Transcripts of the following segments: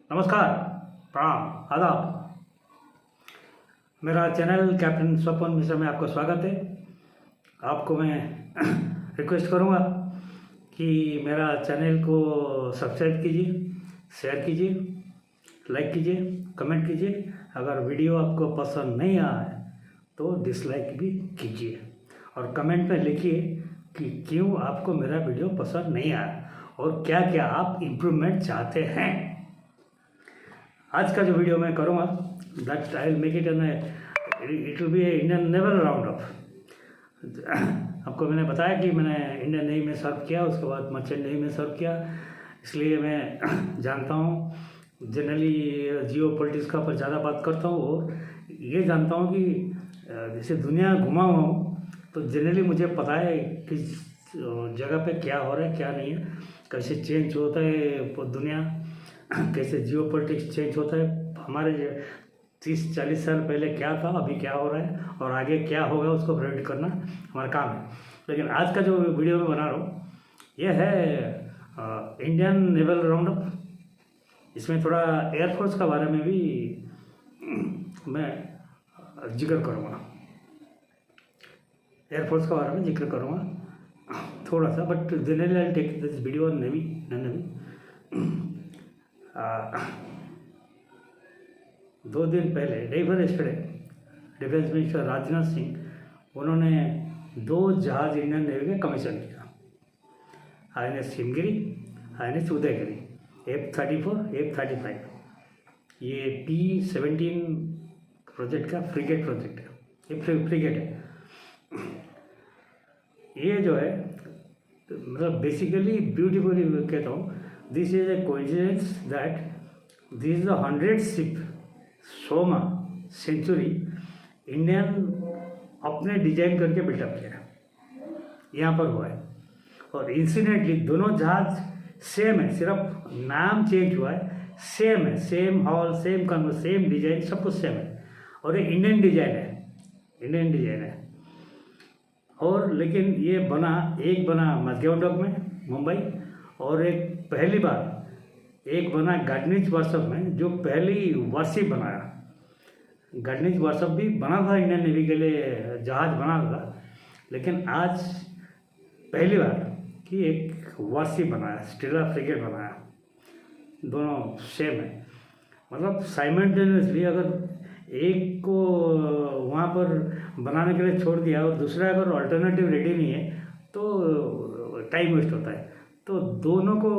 नमस्कार, प्रणाम, आदाब। मेरा चैनल कैप्टन स्वपन मिश्रा में आपका स्वागत है। आपको मैं रिक्वेस्ट करूंगा कि मेरा चैनल को सब्सक्राइब कीजिए, शेयर कीजिए, लाइक कीजिए, कमेंट कीजिए। अगर वीडियो आपको पसंद नहीं आया है तो डिसलाइक भी कीजिए और कमेंट में लिखिए कि क्यों आपको मेरा वीडियो पसंद नहीं आया और क्या क्या आप इम्प्रूवमेंट चाहते हैं। आज का जो वीडियो मैं करूँगा that I will make it an it will be Indian naval round off. आपको मैंने बताया कि मैंने इंडियन नेवी में सर्व किया, उसके बाद मर्चेंट नेवी में सर्व किया, इसलिए मैं जानता हूँ। जनरली जियो पॉलिटिक्स का पर ज़्यादा बात करता हूँ और ये जानता हूँ कि जैसे दुनिया घुमा हुआ हूँ तो जनरली मुझे पता है कि जगह पे क्या हो रहा है क्या नहीं है, कैसे चेंज होता है दुनिया, कैसे जियो पॉलिटिक्स चेंज होता है। हमारे 30-40 साल पहले क्या था, अभी क्या हो रहा है और आगे क्या होगा उसको प्रेडिक्ट करना हमारा काम है। लेकिन आज का जो वीडियो मैं बना रहा हूँ यह है इंडियन नेवल राउंड अप। इसमें थोड़ा एयरफोर्स के बारे में भी मैं जिक्र करूँगा, एयरफोर्स के बारे में जिक्र करूँगा थोड़ा सा, but generally I take this video on navy. दो दिन पहले डिफेंस मिनिस्टर राजनाथ सिंह उन्होंने 2 जहाज इंडियन नेवी के कमीशन किया, INS Himgiri, INS Udaygiri, F-34, F-35। ये P-17 प्रोजेक्ट का फ्रिगेट प्रोजेक्ट है, ये फ्रिगेट है। ये जो है मतलब बेसिकली ब्यूटीफुली कहता हूँ, this is a coincidence that this is the 100th ship सोमा सेंचुरी इंडियन अपने डिजाइन करके बिल्डअप किया है, यहाँ पर हुआ है। और इंसिडेंटली दोनों जहाज सेम है, सिर्फ नाम चेंज हुआ है, सेम है, same hall, same convert, same design, सब कुछ सेम है और ये इंडियन डिजाइन है। और लेकिन ये एक बना मजगांव डॉक में मुंबई, और एक पहली बार एक बना गार्डनिज वार्सप में, जो पहली वारशिप बनाया। गार्डनिज वार्सप भी बना था इंडियन नेवी के लिए, जहाज बना था, लेकिन आज पहली बार कि एक वारशिप बनाया, स्टेला फ्रिगेट बनाया। दोनों सेम है, मतलब साइमल्टेनियसली अगर एक को वहाँ पर बनाने के लिए छोड़ दिया और दूसरा अगर अल्टरनेटिव रेडी नहीं है तो टाइम वेस्ट होता है, तो दोनों को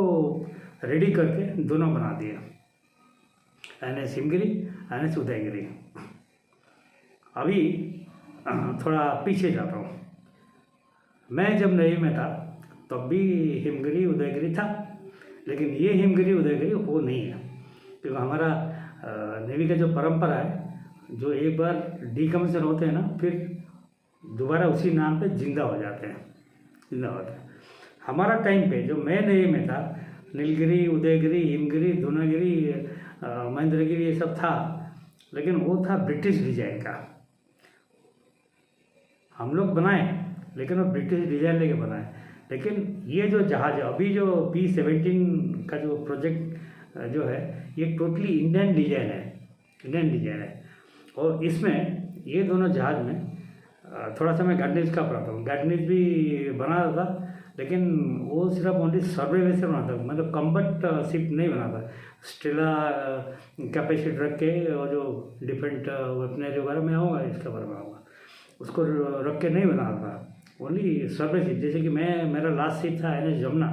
रेडी करके दोनों बना दिया, INS हिमगिरी, INS उदयगिरी। अभी थोड़ा पीछे जाता हूँ। मैं जब नेवी में था तब भी हिमगिरी उदयगिरी था, लेकिन ये हिमगिरी उदयगिरी वो नहीं है, क्योंकि हमारा नेवी का जो परंपरा है, जो एक बार डीकमीशन होते हैं ना, फिर दोबारा उसी नाम पे जिंदा हो जाते हैं। हमारा टाइम पे जो मैं नेवी में था, नीलगिरी, उदयगिरी, हिमगिरी, धूनागिरी, महेंद्रगिरी, ये सब था, लेकिन वो था ब्रिटिश डिजाइन का। हम लोग बनाए, लेकिन वो ब्रिटिश डिजाइन लेके बनाए। लेकिन ये जो जहाज है अभी, जो P-17 का जो प्रोजेक्ट जो है, ये टोटली इंडियन डिजाइन है। और इसमें ये दोनों जहाज में थोड़ा सा मैं गार्डनिज का पढ़ाता हूँ। गार्डनिज भी बना रहा था, लेकिन वो सिर्फ ओनली सर्वेलेंस से बना था, मतलब कम्बट शिप नहीं बना था। स्टेला कैपेसिटी रख के और जो डिफरेंट वेपनरी वगैरह में आऊँगा, इसके बारे में आऊँगा, उसको रख के नहीं बना था, ओनली सर्वे शिप। जैसे कि मेरा लास्ट शिप था INS Jamuna,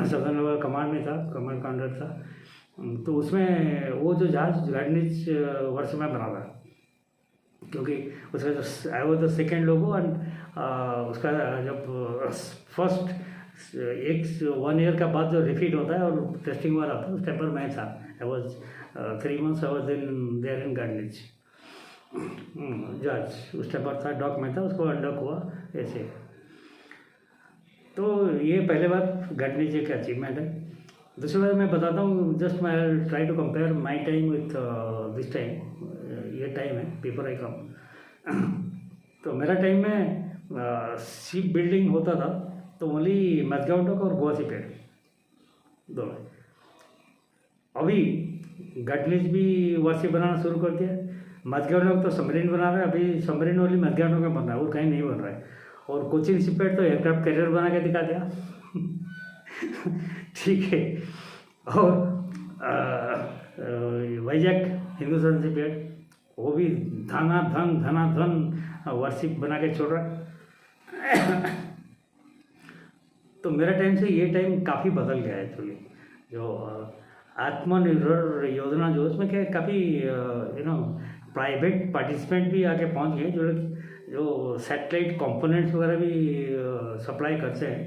southern level command में था, कमांड कमांडर था, तो उसमें वो जो जहाज गार्डनिज वर्ष में बना था, क्योंकि उसका जो I was the second logo, and उसका जब फर्स्ट 1 ईयर का बाद जो रिफिट होता है और टेस्टिंग वाला था, उस टाइम पर मैं था। I was 3 months I was there in गार्डनिज जहाज, उस टाइम पर था, डॉक में था, उसको अनडॉक हुआ ऐसे। तो ये पहले बार गार्डनिज एक अचीवमेंट है। दूसरी बात मैं बताता हूँ, जस्ट मैं try to compare my time with this time. ये टाइम है पेपर आई कम। तो मेरा टाइम में शिप बिल्डिंग होता था तो ओनली मजगांव डॉक और गोवा शिपयार्ड, दोनों। अभी गटनीज भी वारशिप बनाना शुरू कर दिया। मध्यान्ह लोग तो सबमरीन बना रहे हैं, अभी सबमरीन ओनली मध्यान्ह में बन रहा है और कहीं नहीं बन रहा है। और कोचिन शिपयार्ड तो एयरक्राफ्ट कैरियर बना के दिखा दिया। ठीक है। और वाइजैक हिंदुस्तान शिपयार्ड वो भी धनाधन वारशिप बना के छोड़ रहा है। तो मेरा टाइम से ये टाइम काफ़ी बदल गया है एक्चुअली। जो आत्मनिर्भर योजना जो उसमें क्या काफ़ी प्राइवेट पार्टिसिपेंट भी आके पहुंच गए, जो सैटेलाइट कंपोनेंट्स वगैरह भी सप्लाई करते हैं।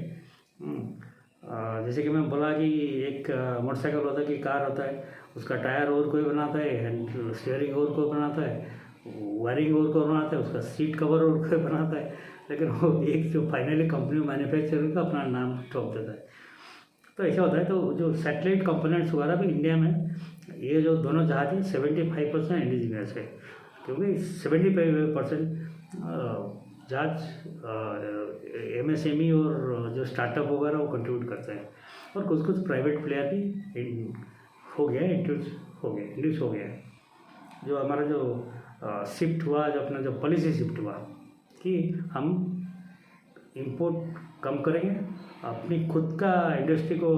जैसे कि मैं बोला कि एक मोटरसाइकिल होता है कि कार होता है, उसका टायर और कोई बनाता है, स्टीयरिंग और कोई बनाता है, वायरिंग और कोई बनाता है, उसका सीट कवर और कोई बनाता है, लेकिन वो एक जो फाइनली कंपनी मैन्युफैक्चरर का अपना नाम ठोक देता है। तो ऐसा होता है। तो जो सैटेलाइट कंपोनेंट्स वगैरह भी इंडिया में ये जो दोनों जहाज हैं 75% इंडिजिनियस है, क्योंकि 75% जहाज MSME और जो स्टार्टअप वगैरह वो कंट्रीब्यूट करते हैं, और कुछ प्राइवेट प्लेयर भी हो गया, इंड्यूस हो गया। जो हमारा जो शिफ्ट हुआ, जो अपना जो पॉलिसी शिफ्ट हुआ कि हम इंपोर्ट कम करेंगे, अपनी खुद का इंडस्ट्री को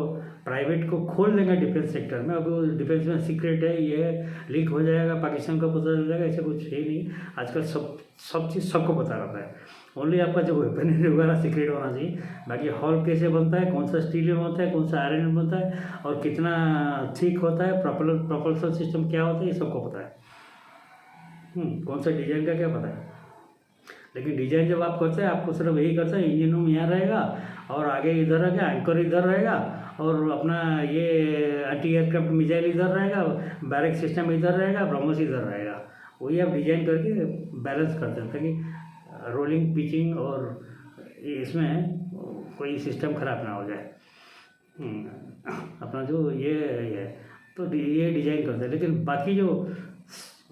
प्राइवेट को खोल देंगे डिफेंस सेक्टर में। अब वो डिफेंस में सीक्रेट है, ये लीक हो जाएगा, पाकिस्तान को पता चल जाएगा, ऐसा कुछ है नहीं। आजकल सब चीज़ सबको पता रहता है। ओनली आपका जो वेपनरी वगैरह सीक्रेट होना चाहिए, बाकी हॉल कैसे बनता है, कौन सा स्टील में बनता है, कौन सा आयरन में बनता है, और कितना थिक होता है, प्रोपल्सन सिस्टम क्या होता है, ये सबको पता है। कौन सा डिजाइन का क्या पता है। लेकिन डिजाइन जब आप करते हैं, आपको सिर्फ यही करते हैं, इंजन रूम यहाँ रहेगा और आगे इधर रहेगा, एंकर इधर रहेगा, और अपना ये एंटी एयरक्राफ्ट मिसाइल इधर रहेगा, बैरक सिस्टम इधर रहेगा, ब्रह्मोस इधर रहेगा। वही आप डिजाइन करके बैलेंस करते हैं ताकि रोलिंग पिचिंग और इसमें कोई सिस्टम खराब ना हो जाए। अपना जो ये है तो ये डिजाइन करते हैं। लेकिन बाकी जो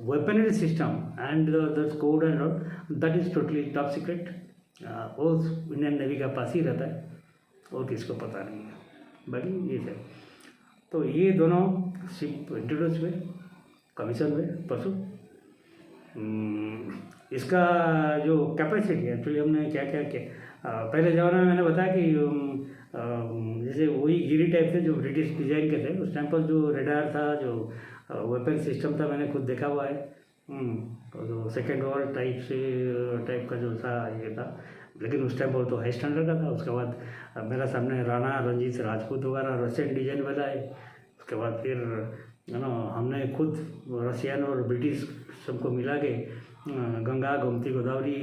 weaponry system and the code and all, that is totally top secret। वो इंडियन नेवी का पास ही रहता है और किसको पता नहीं है। बाकी ये है। तो ये दोनों शिप इंट्रोड्यूस हुए, कमीशन हुए परसों। इसका जो कैपेसिटी है एक्चुअली हमने क्या क्या किया, पहले ज़माने में मैंने बताया कि जैसे वही गिरी टाइप थे जो ब्रिटिश डिज़ाइन के थे। उस टाइम पर जो रेडार था, जो वेपन सिस्टम था, मैंने खुद देखा हुआ है। जो सेकेंड वर्ल्ड टाइप का जो था ये था, लेकिन उस टाइम पर तो हाई स्टैंडर्ड का था। उसके बाद मेरा सामने राणा रणजीत राजपूत वगैरह रशियन डिजाइन वाला है। उसके बाद फिर हमने खुद रशियन और ब्रिटिश सबको मिला के गंगा गोमती गोदावरी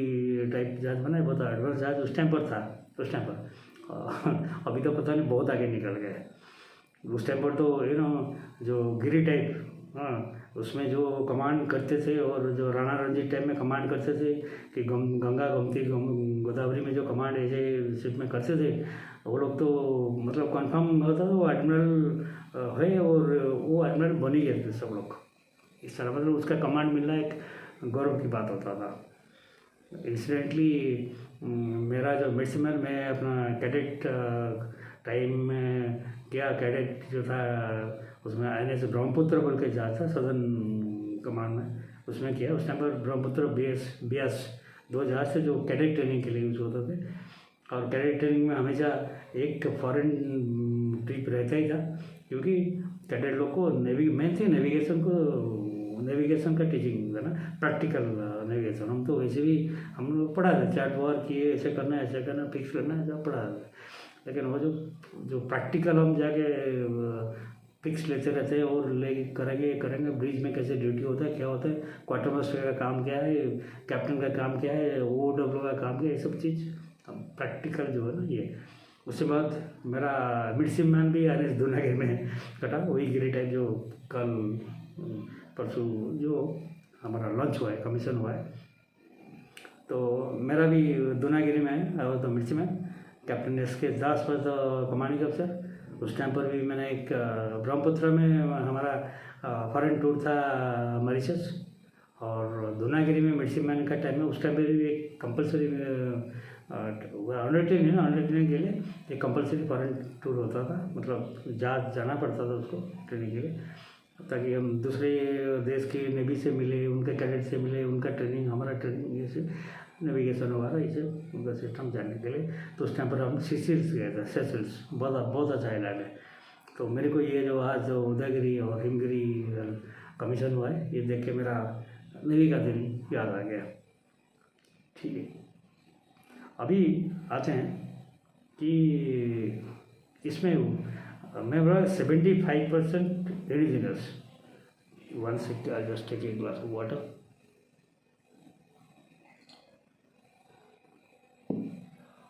टाइप जहाज बनाए। बहुत एडवांस जहाज उस टाइम पर था। उस टाइम पर अभी तो पता नहीं, बहुत आगे निकल गए। उस टाइम पर तो जो गिरी टाइप, उसमें जो कमांड करते थे, और जो राणा रणजीत टाइप में कमांड करते थे कि गंगा गोमती गोदावरी में जो कमांड ऐसे शिप में करते थे, वो लोग तो मतलब कंफर्म होता था वो एडमिरल है, और वो एडमिरल बन ही गए थे सब लोग। इस तरह मतलब उसका कमांड मिलना एक गौरव की बात होता था। इंसिडेंटली मेरा जो मिडसमैन, मैं अपना कैडेट टाइम में किया। कैडेट जो था उसमें INS ब्रह्मपुत्र बोल के जहाज था सदर्न कमांड में, उसमें किया। उस टाइम पर ब्रह्मपुत्र BS 2 जहाज थे जो कैडेट ट्रेनिंग के लिए यूज होते थे। और कैडेट ट्रेनिंग में हमेशा एक फॉरेन ट्रिप रहता ही था, क्योंकि कैडेट लोग को मेन थी नेविगेशन का टीचिंग है ना, प्रैक्टिकल नेविगेशन। हम तो वैसे भी हम लोग पढ़ा थे, चार्ट वार किए, ऐसे करना है, ऐसे करना, फिक्स करना है, सब पढ़ा था। लेकिन वो जो प्रैक्टिकल हम जाके फिक्स लेते रहते हैं और ले करेंगे ब्रिज में कैसे ड्यूटी होता है, क्या होता है, क्वार्टर मास्टर का काम क्या है, कैप्टन का काम क्या है, OW का काम क्या है, ये सब चीज़ प्रैक्टिकल जो है ना ये। उसके बाद मेरा मिडशिपमैन भी INS दूनागिरी में कटा, वही गिरी टाइप जो कल परसों जो हमारा लॉन्च हुआ है, कमीशन हुआ है। तो मेरा भी दूनागिरी में है, तो मिडशिपमैन कैप्टन SK दास पर तो कमांडिंग अफसर। उस टाइम पर भी मैंने एक ब्रह्मपुत्र में हमारा फॉरेन टूर था मॉरिशस, और दूनागिरी में मिडशिपमैन का टाइम में उस टाइम पर भी एक कंपलसरी अंडर ट्रेनिंग है ना, अंडर ट्रेनिंग के लिए एक कंपलसरी फॉरेन टूर होता था, मतलब जाना पड़ता था उसको ट्रेनिंग के लिए, ताकि हम दूसरे देश के नेवी से मिले, उनके कैडेट से मिले, उनका ट्रेनिंग हमारा ट्रेनिंग जैसे नेविगेशन वगैरह इसे उनका सिस्टम जानने के लिए। तो उस टाइम पर हम सीसील्स गए थे, सेशल्स, बहुत अच्छा इलाका है। तो मेरे को ये जो आज उदयगिरी और हिमगिरी कमीशन हुआ है, ये देख के मेरा नेवी का दिन याद आ गया। ठीक है, अभी आते हैं कि इसमें मैं बोला 75% indigenous. 1 second, I'll just take a glass of water.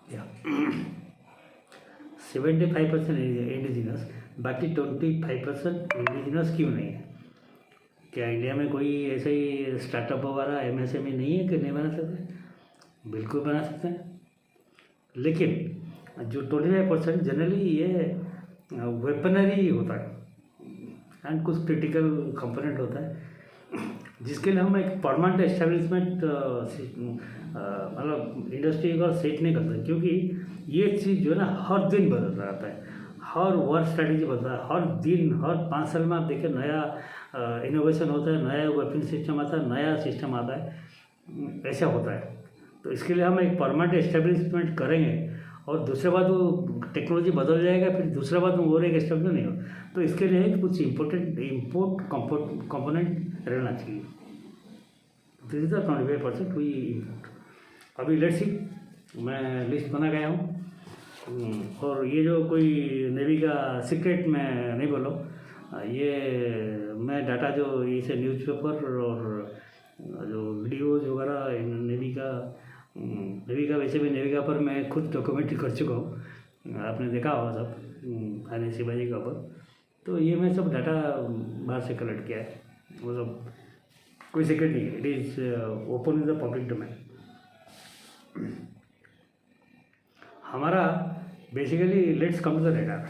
Yeah. 75% indigenous, बाकी 25% इंडिजिनस क्यों नहीं है? क्या इंडिया में कोई ऐसे ही स्टार्टअप वगैरह एमएसएमई नहीं है कि नहीं बना सकते? बिल्कुल बना सकते हैं, लेकिन जो 25% जनरली ये वेपनरी होता है एंड कुछ क्रिटिकल कंपोनेंट होता है, जिसके लिए हम एक परमानेंट एस्टेब्लिशमेंट मतलब इंडस्ट्री का सेट नहीं करते, क्योंकि ये चीज़ जो है ना हर दिन बदलता रहता है, हर वर्क स्ट्रैटेजी बदलता है, हर दिन, हर 5 साल में आप देखिए नया इनोवेशन होता है, नया वेपन सिस्टम आता है, नया सिस्टम आता है, ऐसा होता है। तो इसके लिए हम एक परमानेंट एस्टेब्लिशमेंट करेंगे और दूसरे बात वो टेक्नोलॉजी बदल जाएगा, फिर दूसरा बात वो और एक एस्टेब्लिश नहीं हो। तो इसके लिए कुछ इम्पोर्ट कंपोनेंट रहना चाहिए। दिस इज द 25% हुई इम्पोर्ट। अभी लेट्स सी, मैं लिस्ट बना गया हूँ, और ये जो कोई नेवी का सीक्रेट मैं नहीं बोलूँ, ये मैं डाटा जो इसे न्यूज़पेपर और जो वीडियोज़ वगैरह नेवी का वैसे भी नेवी का पर मैं खुद डॉक्यूमेंट्री कर चुका हूँ, आपने देखा होगा सब आने शिवाजी का ऊपर। तो ये मैं सब डाटा बाहर से कलेक्ट किया है, वो सब कोई सीक्रेट नहीं है, it is open in the public domain. हमारा basically let's come to the radar.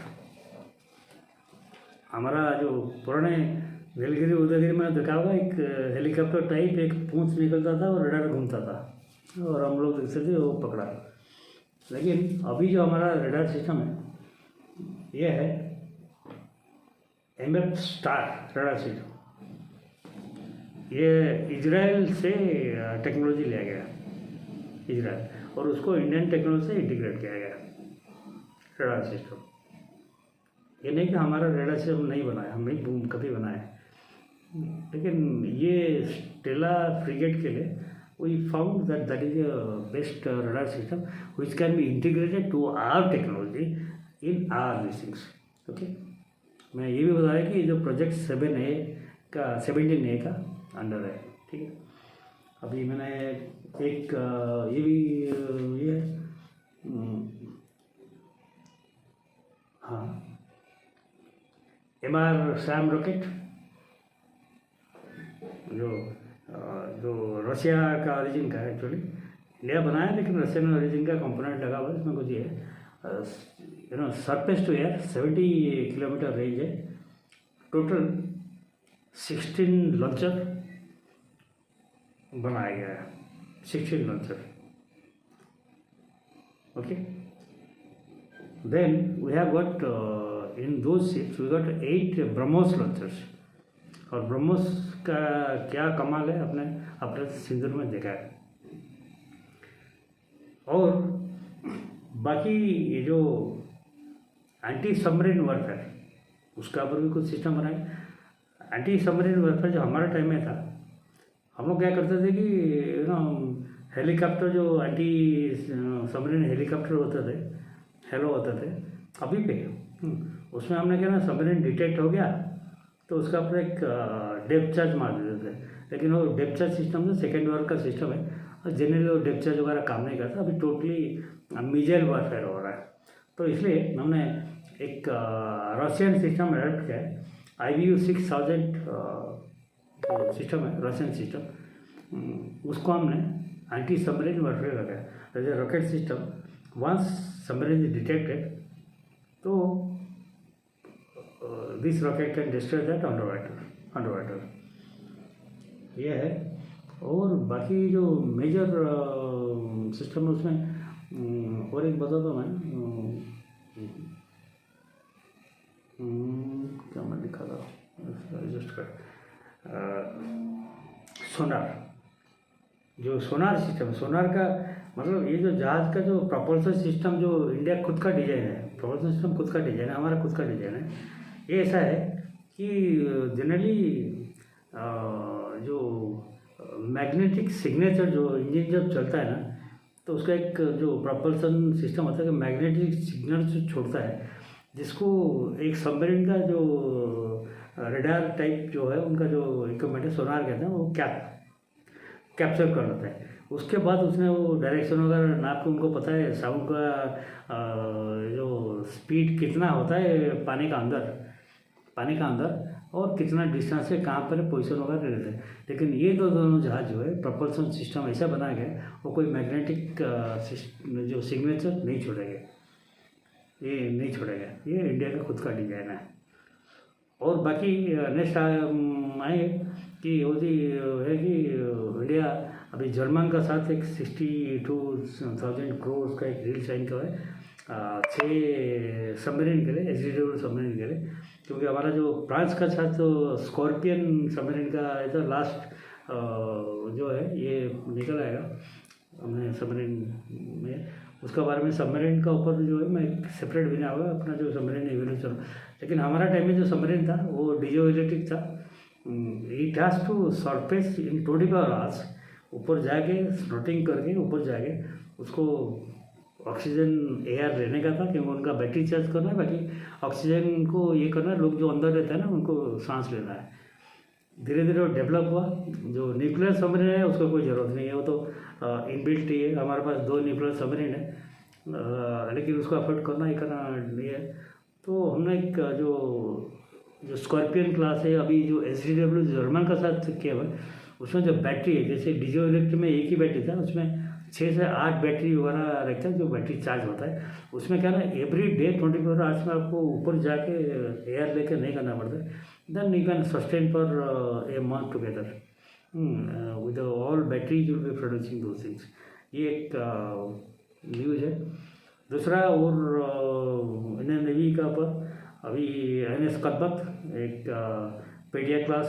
हमारा जो पुराने नीलगिरी उदयगिरी में देखा होगा, एक हेलीकॉप्टर टाइप एक पूंछ निकलता था और रेडार घूमता था और हम लोग देखते थे वो पकड़ा। लेकिन अभी जो हमारा रेडार सिस्टम है ये है एमएफ स्टार रेडार सिस्टम। ये इजराइल से टेक्नोलॉजी लिया गया, इजराइल, और उसको इंडियन टेक्नोलॉजी से इंटीग्रेट किया गया रेडार सिस्टम। ये नहीं कि हमारा रेडार सिस्टम नहीं बनाया, हमने कभी बनाया है, लेकिन ये स्टेला फ्रिगेट के लिए we found that is a best radar system which can be integrated to our technology in our missions. Okay, मैं ये भी बताया कि जो प्रोजेक्ट 17A का अंडर है। ठीक है, अभी मैंने एक ये भी ये हाँ MR SAM रॉकेट जो रशिया का ओरिजिन का है, एक्चुअली इंडिया बनाया है लेकिन रशियन ओरिजिन का कंपोनेंट लगा हुआ है इसमें। कुछ ये surface to air 70 kilometre range है, टोटल 16 लॉन्चर बनाया गया है, 16 launcher. Okay, then we have got in those ships we got 8 BrahMos launchers. और ब्रह्मोस का क्या कमाल है अपने ऑपरेशन सिंदूर में देखा है। और बाकी ये जो एंटी सबमरीन वारफेयर उसका ऊपर भी कुछ सिस्टम बनाए। एंटी सबमरीन वारफेयर जो हमारे टाइम में था, हम लोग क्या करते थे कि हेलीकॉप्टर जो एंटी सबमरीन हेलीकॉप्टर होते थे, हेलो होते थे अभी पे, उसमें हमने क्या ना सबमरीन डिटेक्ट हो गया तो उसका ऊपर एक डेप्थ चार्ज मार देते थे। लेकिन वो डेप्थ चार्ज सिस्टम जो सेकेंड वर्क का सिस्टम है, और जनरली वो डेप्थ चार्ज वगैरह काम नहीं करता, अभी टोटली मिसाइल वारफेयर हो रहा है। तो इसलिए हमने एक रशियन सिस्टम अडॉप्ट किया है, IBU 6000 सिस्टम है, रशियन सिस्टम। उसको हमने एंटी सबमरीन वारफेयर रखा, rocket system. Once submarine is detected तो this rocket can destroy that under water. ये है। और बाकी जो मेजर सिस्टम है उसमें और एक बता दो मैं, क्या मैं लिखा था, एडजस्ट कर, सोनार, जो सोनार सिस्टम, सोनार का मतलब ये जो जहाज़ का जो प्रपोल्सन सिस्टम जो इंडिया खुद का डिजाइन है, प्रपोल्सन सिस्टम खुद का डिजाइन है, हमारा खुद का डिजाइन है। ये ऐसा है कि जनरली जो मैग्नेटिक सिग्नेचर जो इंजन जब चलता है ना, तो उसका एक जो प्रपोल्सन सिस्टम होता है कि मैग्नेटिक सिग्नल जो छोड़ता है, जिसको एक सबमरीन का जो रडार टाइप जो है उनका जो इक्विपमेंट है, सोनार कहते हैं, वो कैप्चर कर लेता है। उसके बाद उसने वो डायरेक्शन वगैरह नाप के उनको पता है साउंड का जो स्पीड कितना होता है पानी का अंदर और कितना डिस्टेंस से कहाँ पर पोजीशन वगैरह रहते हैं। लेकिन ये दोनों जहाज जो है प्रपोल्सन सिस्टम ऐसा बनाया गया, वो कोई मैग्नेटिक जो सिग्नेचर नहीं छोड़ेगा, ये इंडिया का खुद का डिजाइन है। और बाकी नेक्स्ट आए कि वो है कि इंडिया अभी जर्मन का साथ एक 62,000 करोड़ का एक डील साइन किया है 6 सबमरीन के लिए, एसडीडब्ल्यू सबमरीन के लिए, क्योंकि हमारा जो फ्रांस का साथ जो स्कॉर्पियन सबमरीन का है तो लास्ट जो है ये निकल आएगा हमने सबमरीन में, उसका बारे में सबमरीन का ऊपर जो है मैं एक सेपरेट बना हुआ अपना जो सबमरीन एवोल्यूशन। लेकिन हमारा टाइम में जो सबमरीन था वो डीजो इलेक्ट्रिक था, it has to surface in 24 hours, ऊपर जाके स्नोटिंग करके ऊपर जाके उसको ऑक्सीजन एयर लेने का था, क्योंकि उनका बैटरी चार्ज करना है, बाकी ऑक्सीजन को ये करना है, लोग जो अंदर रहते हैं ना उनको सांस लेना है। धीरे धीरे वो डेवलप हुआ। जो न्यूक्लियर सबमरीन है उसको कोई ज़रूरत नहीं है, वो तो इनबिल्ट ही है। हमारे पास 2 न्यूक्लियर सबमरीन है, लेकिन उसको अफोर्ड करना ही करना नहीं है। तो हमने एक जो स्कॉर्पियन क्लास है, अभी जो एसडीडब्ल्यू जर्मन का साथ किया हुआ, उसमें जो बैटरी है, जैसे डीजो इलेक्ट्रिक में एक ही बैटरी था, उसमें 6 से 8 बैटरी वगैरह रहता है जो बैटरी चार्ज होता है। उसमें क्या ना एवरी डे 24 आवर्स में आपको ऊपर जाके एयर लेके नहीं करना पड़ता है, then you can sustain for a month together with all batteries will be producing दो थिंग्स। ये एक न्यूज़ है। दूसरा और इंडियन नेवी का ऊपर अभी एनएस कदमत एक पेडिया क्लास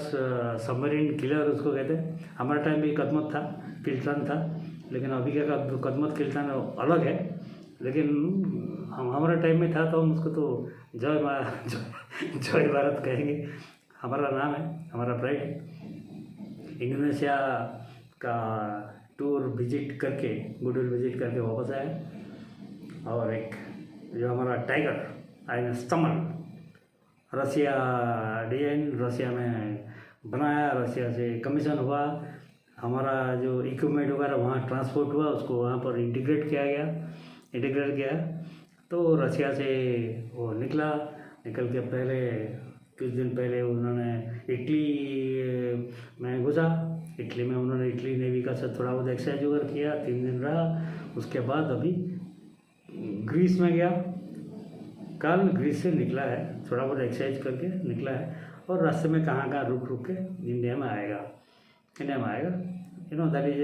सबमरीन किलर उसको कहते हैं। हमारे टाइम भी कदमत था, किल्टन था, लेकिन अभी का कदमत किल्टन अलग है। लेकिन हमारा टाइम में था तो हम उसको तो जय भारत कहेंगे। हमारा नाम है, हमारा प्राइड है। इंडोनेशिया का टूर विजिट करके, गुडविल विजिट करके वापस आए। और एक जो हमारा टाइगर आईएनएस तमल, रसिया डिजाइन, रसिया में बनाया, रसिया से कमीशन हुआ, हमारा जो इक्विपमेंट वगैरह वहाँ ट्रांसपोर्ट हुआ, उसको वहाँ पर इंटीग्रेट किया। तो रसिया से वो निकल के पहले कुछ दिन पहले उन्होंने इटली में घुसा। इटली में उन्होंने इटली नेवी का साथ थोड़ा बहुत एक्सरसाइज वगैरह किया, 3 दिन रहा। उसके बाद अभी ग्रीस में गया, कल ग्रीस से निकला है, थोड़ा बहुत एक्सरसाइज करके निकला है। और रास्ते में कहाँ रुक के इंडिया में आएगा। That is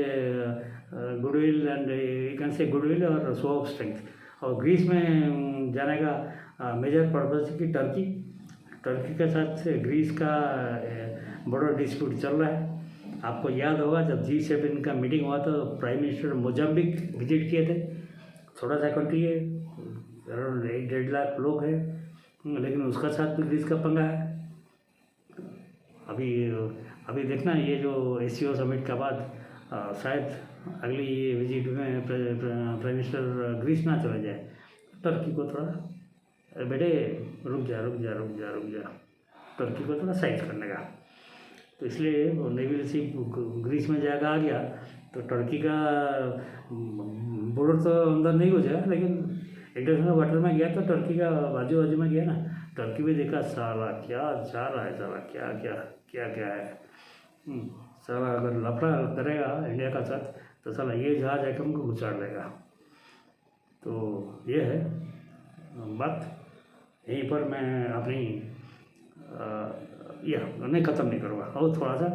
goodwill and you can say goodwill और शो ऑफ स्ट्रेंथ। और ग्रीस में जाने का मेजर पर्पज है कि टर्की के साथ ग्रीस का बॉर्डर डिस्प्यूट चल रहा है। आपको याद होगा जब G7 का मीटिंग हुआ तो प्राइम मिनिस्टर मोजाम्बिक विजिट किए थे। छोटा सा कंट्री है, अराउंड 1.5 लाख लोग हैं, लेकिन उसका साथ भी ग्रीस का पंगा है। अभी देखना, ये जो ACO समिट के बाद शायद अगली ये विजिट में प्राइम मिनिस्टर ग्रीस ना चला जाए, टर्की को थोड़ा बेटे रुक जा, टर्की को थोड़ा साइड करने का। तो इसलिए नेवल शिप ग्रीस में जाकर आ गया तो टर्की का बॉर्डर तो अंदर नहीं हो जाए, लेकिन इंटरनेशनल वाटर में गया तो टर्की का बाजू में गया ना। टर्की में देखा साला क्या जा रहा है, साला क्या है। साला अगर लफड़ा करेगा इंडिया का साथ तो साला ये जहाज आकर हमको घुसाड़ देगा। तो ये है बात। यहीं पर मैं अपनी नहीं ख़त्म नहीं करूँगा। और थोड़ा सा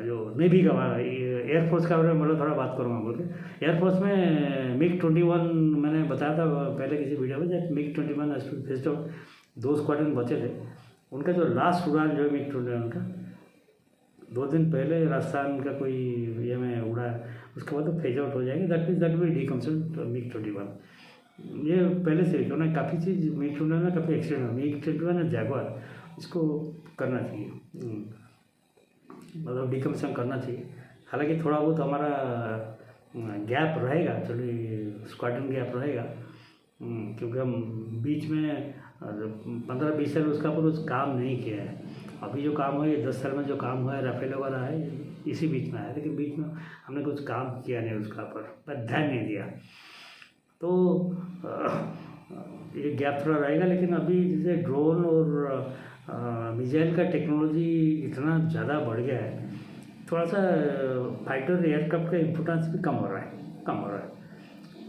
जो नेवी का एयरफोर्स का बारे में बोला थोड़ा बात करूँगा बोल के। एयरफोर्स में MiG-21 मैंने बताया था पहले किसी वीडियो में, जब MiG-21 फिस्टो 2 स्क्वाड्रन बचे थे, उनका जो लास्ट उड़ान जो है MiG-21 का 2 दिन पहले राजस्थान का कोई ये में उड़ा है, उसके बाद तो फेज आउट हो जाएंगे। That will decommission MiG-21। ये पहले से क्यों ना काफ़ी चीज़ MiG-21 में काफ़ी एक्सीडेंट हुआ, MiG-21 जैगुआर, इसको करना चाहिए, मतलब डीकमिशन करना चाहिए। हालांकि थोड़ा बहुत हमारा गैप रहेगा, चलिए स्क्वाड्रन गैप रहेगा, क्योंकि हम बीच में 15-20 साल उसका पर उस काम नहीं किया है। अभी जो काम हुआ है 10 साल में जो काम हुआ है राफेल वगैरह है, इसी बीच में आया, लेकिन बीच में हमने कुछ काम किया नहीं उसका पर ध्यान नहीं दिया, तो ये गैप थोड़ा रहेगा। लेकिन अभी जैसे ड्रोन और मिसाइल का टेक्नोलॉजी इतना ज़्यादा बढ़ गया है, थोड़ा सा फाइटर एयरक्राफ्ट का इम्पोर्टेंस भी कम हो रहा है।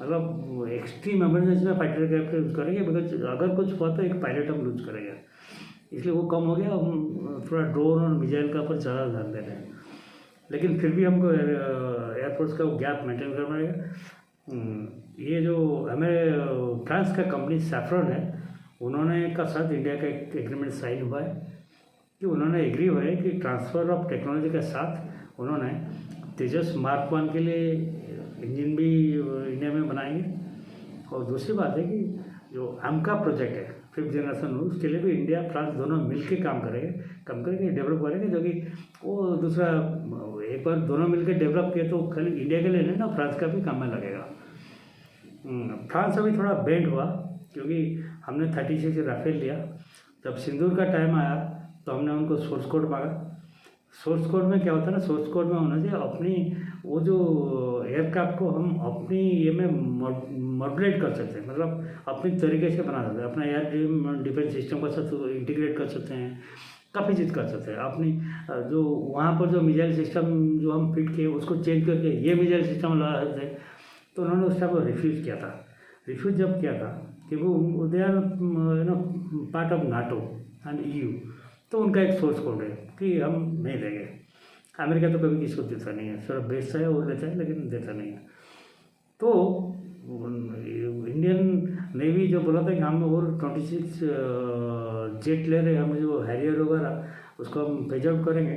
मतलब एक्सट्रीम इमरजेंसी में फाइटर एयरक्राफ्ट यूज़ करेंगे, बिकॉज अगर कुछ हुआ तो एक पायलट हम यूज़ करेंगे, इसलिए वो कम हो गया। हम थोड़ा ड्रोन और मिसाइल का पर ज़्यादा ध्यान दे रहे हैं, लेकिन फिर भी हमको एयरफोर्स का गैप मेंटेन करना पड़ेगा। ये जो हमें फ्रांस का कंपनी सैफ्रॉन है, उन्होंने का साथ इंडिया का एक एग्रीमेंट साइन हुआ है कि उन्होंने एग्री हुआ है कि ट्रांसफ़र ऑफ टेक्नोलॉजी के साथ उन्होंने तेजस Mark 1 के लिए इंजन भी इंडिया में बनाएंगे। और दूसरी बात है कि जो AMCA प्रोजेक्ट है 5th जनरेशन, उसके लिए भी इंडिया फ्रांस दोनों मिलकर काम करेंगे, डेवलप करेंगे, जो कि वो दूसरा एक बार दोनों मिलकर डेवलप किए तो खाली इंडिया के लिए नहीं ना, फ्रांस का भी काम में लगेगा। फ्रांस अभी थोड़ा बेंड हुआ क्योंकि हमने 36 राफेल लिया। जब सिंदूर का टाइम आया तो हमने उनको सोर्स कोड मांगा। सोर्स कोड में क्या होता है ना, सोर्स कोड में होना चाहिए अपनी वो जो एयरक्राफ्ट को हम अपनी ये में मॉड्यूलेट कर सकते हैं, मतलब अपनी तरीके से बना सकते हैं, अपना एयर डिफेंस सिस्टम के साथ इंटीग्रेट कर सकते हैं, काफ़ी चीज़ कर सकते हैं। अपनी जो वहाँ पर जो मिसाइल सिस्टम जो हम फिट किए उसको चेंज करके ये मिसाइल सिस्टम लगा सकते हैं। तो उन्होंने उस टाइम रिफ्यूज़ किया था। रिफ्यूज़ जब किया था क्योंकि they are part of NATO and EU, तो उनका एक सोर्स कोड है कि हम नहीं देंगे। अमेरिका तो कभी किसी को देता नहीं है, सिर्फ बेचता है और देता है, लेकिन देता नहीं है। तो इंडियन नेवी जो बोला था कि हम और 26 जेट ले रहे हैं, हम जो हैरियर वगैरह उसको हम फेज आउट करेंगे,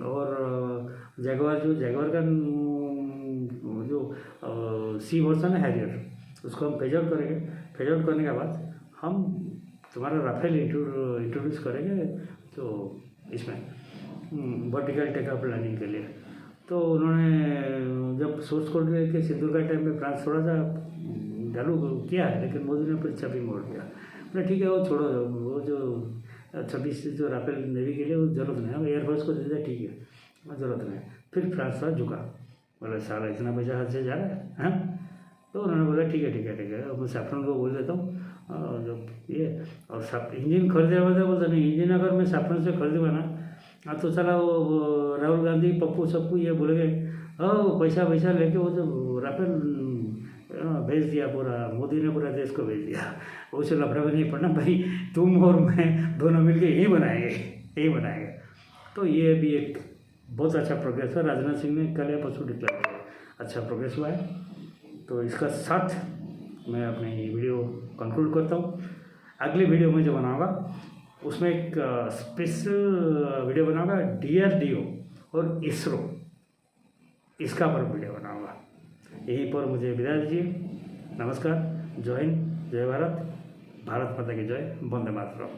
और जैगवार का जो सी वर्जन है हैरियर, उसको हम फेज आउट करेंगे। फेज आउट करने के बाद हम तुम्हारा राफेल इंट्रोड्यूस करेंगे, तो इसमें वर्टिकल टेकअप प्लानिंग के लिए। तो उन्होंने जब सोर्स कोड के सिंदूर का टाइम में फ्रांस थोड़ा सा चालू किया है, लेकिन मोदी ने फिर चाबी मोड़ दिया। बोले ठीक है वो छोड़ो, वो जो 26 जो राफेल नेवी के लिए वो ज़रूरत नहीं है, एयरफोर्स को दे दिया, ठीक है ज़रूरत नहीं। फिर फ्रांस थोड़ा झुका, बोला साला इतना पैसा हाथ से जा रहा है, हाँ। तो उन्होंने बोला ठीक है, मैं सैफ्रॉन को बोल देता हूँ जो ये, और सब इंजन खरीदे वाले बोलते नहीं, इंजन अगर मैं सैफ्रॉन से खरीदूँगा ना, तो चला वो राहुल गांधी पप्पू सप्पू ये बोले गए पैसा लेके वो जो राफेल भेज दिया, पूरा मोदी ने पूरा देश को भेज दिया। उसे लफड़ा भी नहीं पड़ना भाई, तुम और मैं दोनों मिलके यही बनाएंगे। तो ये भी एक बहुत अच्छा प्रोग्रेस है। राजनाथ सिंह ने कल या परसों डिक्लेयर किया, अच्छा प्रोग्रेस हुआ है। तो इसका साथ मैं अपनी वीडियो कंक्लूड करता हूँ। अगली वीडियो में जो बनाऊँगा उसमें एक स्पेशल वीडियो बनाऊँगा DRDO और ISRO, इसका पर वीडियो बनाऊँगा। यहीं पर मुझे विदा दीजिए। नमस्कार, जय हिंद, जय भारत, भारत माता की जय, वंदे मातरम।